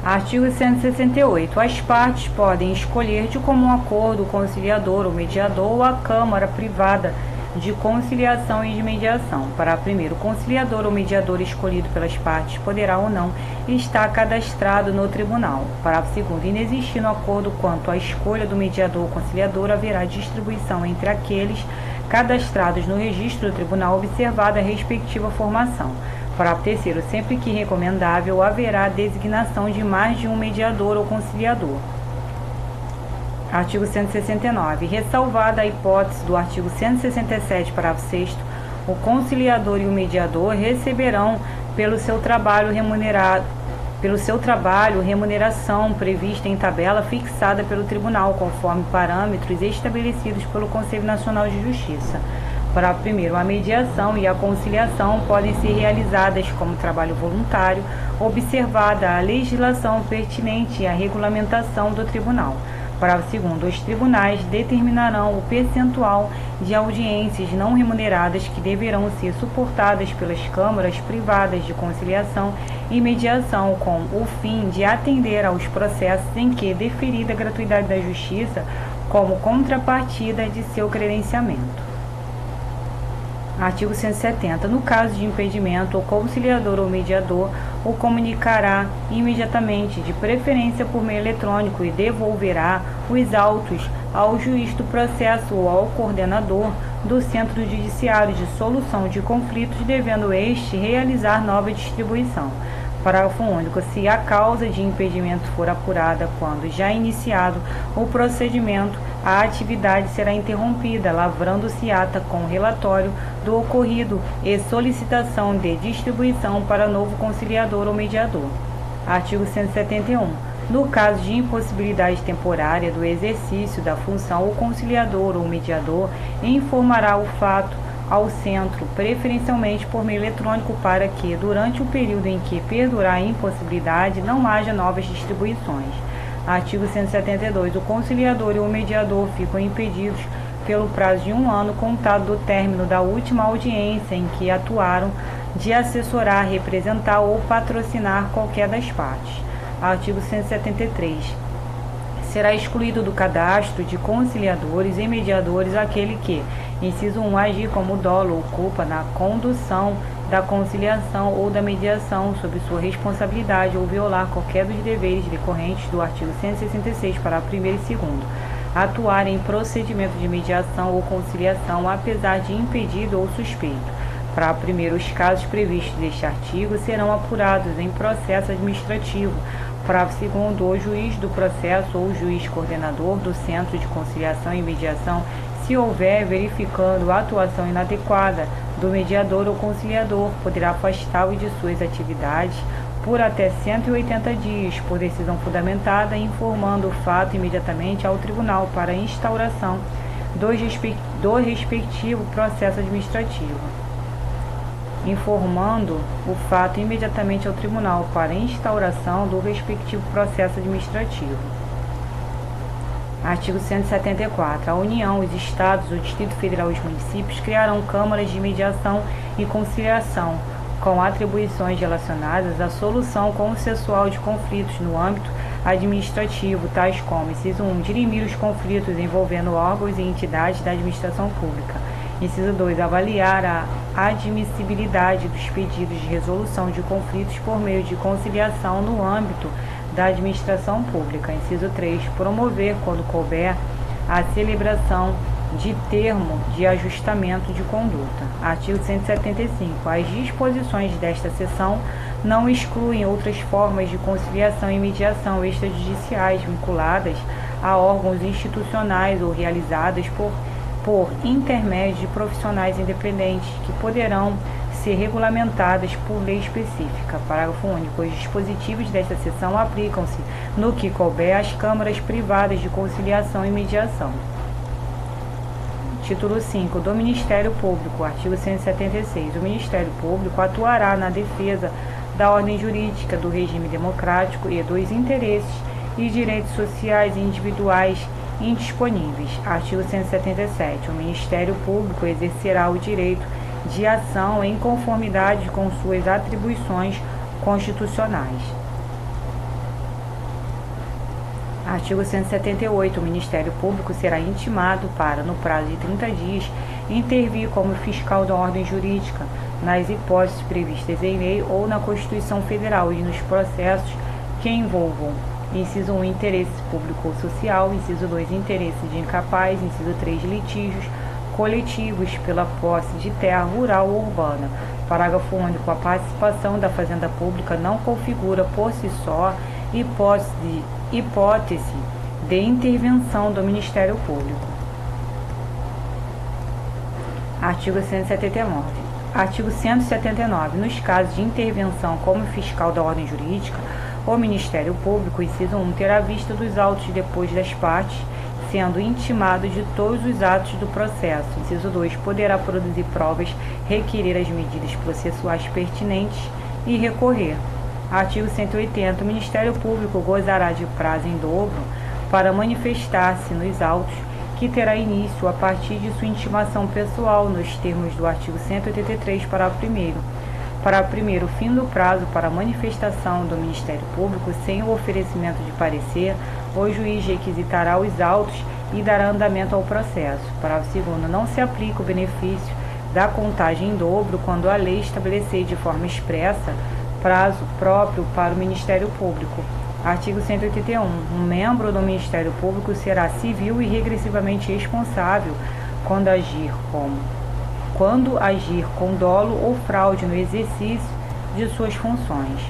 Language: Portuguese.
Artigo 168. As partes podem escolher de comum acordo o conciliador ou mediador ou a Câmara Privada de Conciliação e de Mediação. Parágrafo 1º. O conciliador ou mediador escolhido pelas partes poderá ou não estar cadastrado no tribunal. Parágrafo 2º. Inexistindo acordo quanto à escolha do mediador ou conciliador, haverá distribuição entre aqueles cadastrados no registro do tribunal, observada a respectiva formação. Parágrafo 3º. Sempre que recomendável, haverá designação de mais de um mediador ou conciliador. Artigo 169. Ressalvada a hipótese do artigo 167, parágrafo 6º, o conciliador e o mediador receberão pelo seu trabalho remuneração prevista em tabela fixada pelo tribunal, conforme parâmetros estabelecidos pelo Conselho Nacional de Justiça. Parágrafo 1º. A mediação e a conciliação podem ser realizadas como trabalho voluntário, observada a legislação pertinente e a regulamentação do tribunal. Parágrafo 2º. Os tribunais determinarão o percentual de audiências não remuneradas que deverão ser suportadas pelas câmaras privadas de conciliação e mediação, com o fim de atender aos processos em que deferida a gratuidade da justiça como contrapartida de seu credenciamento. Artigo 170. No caso de impedimento, o conciliador ou mediador o comunicará imediatamente, de preferência por meio eletrônico, e devolverá os autos ao juiz do processo ou ao coordenador do Centro Judiciário de Solução de Conflitos, devendo este realizar nova distribuição. Parágrafo único. Se a causa de impedimento for apurada quando já iniciado o procedimento, a atividade será interrompida, lavrando-se ata com relatório do ocorrido e solicitação de distribuição para novo conciliador ou mediador. Artigo 171. No caso de impossibilidade temporária do exercício da função, o conciliador ou mediador informará o fato ao centro, preferencialmente por meio eletrônico, para que, durante o período em que perdurar a impossibilidade, não haja novas distribuições. Artigo 172. O conciliador e o mediador ficam impedidos, pelo prazo de 1 ano contado do término da última audiência em que atuaram, de assessorar, representar ou patrocinar qualquer das partes. Artigo 173. Será excluído do cadastro de conciliadores e mediadores aquele que, inciso 1, agir como dolo ou culpa na condução da conciliação ou da mediação sob sua responsabilidade ou violar qualquer dos deveres decorrentes do artigo 166, parágrafo 1º e 2º, atuar em procedimento de mediação ou conciliação, apesar de impedido ou suspeito. Parágrafo 1º. Os casos previstos neste artigo serão apurados em processo administrativo. Parágrafo 2º. O juiz do processo ou o juiz coordenador do Centro de Conciliação e Mediação, se houver, verificando a atuação inadequada do mediador ou conciliador, poderá afastá-lo de suas atividades por até 180 dias, por decisão fundamentada, informando o fato imediatamente ao tribunal para a instauração do respectivo processo administrativo. Informando o fato imediatamente ao tribunal para a instauração do respectivo processo administrativo. Artigo 174. A União, os Estados, o Distrito Federal e os municípios criarão câmaras de mediação e conciliação, com atribuições relacionadas à solução consensual de conflitos no âmbito administrativo, tais como, inciso 1, dirimir os conflitos envolvendo órgãos e entidades da administração pública. Inciso 2, avaliar a admissibilidade dos pedidos de resolução de conflitos por meio de conciliação no âmbito da administração pública. Inciso 3, promover, quando couber, a celebração de termo de ajustamento de conduta. Artigo 175. As disposições desta seção não excluem outras formas de conciliação e mediação extrajudiciais vinculadas a órgãos institucionais ou realizadas por intermédio de profissionais independentes, que poderão ser regulamentadas por lei específica. Parágrafo único. Os dispositivos desta seção aplicam-se, no que couber, às câmaras privadas de conciliação e mediação. Título 5. Do Ministério Público. Artigo 176. O Ministério Público atuará na defesa da ordem jurídica, do regime democrático e dos interesses e direitos sociais e individuais indisponíveis. Artigo 177. O Ministério Público exercerá o direito de ação em conformidade com suas atribuições constitucionais. Artigo 178. O Ministério Público será intimado para, no prazo de 30 dias, intervir como fiscal da ordem jurídica, nas hipóteses previstas em lei ou na Constituição Federal e nos processos que envolvam: inciso 1, interesse público ou social; inciso 2, interesse de incapaz; inciso 3, litígios coletivos pela posse de terra rural ou urbana. Parágrafo único. A participação da Fazenda Pública não configura por si só hipótese de intervenção do Ministério Público. Artigo 179. Artigo 179. Nos casos de intervenção como fiscal da ordem jurídica, o Ministério Público, inciso 1, terá vista dos autos depois das partes, sendo intimado de todos os atos do processo. Inciso 2, poderá produzir provas, requerer as medidas processuais pertinentes e recorrer. Artigo 180. O Ministério Público gozará de prazo em dobro para manifestar-se nos autos, que terá início a partir de sua intimação pessoal, nos termos do artigo 183, parágrafo 1º. Parágrafo 1º. Fim do prazo para manifestação do Ministério Público sem o oferecimento de parecer, o juiz requisitará os autos e dará andamento ao processo. Parágrafo 2º. Não se aplica o benefício da contagem em dobro quando a lei estabelecer de forma expressa prazo próprio para o Ministério Público. Artigo 181. Um membro do Ministério Público será civil e regressivamente responsável quando agir com dolo ou fraude no exercício de suas funções.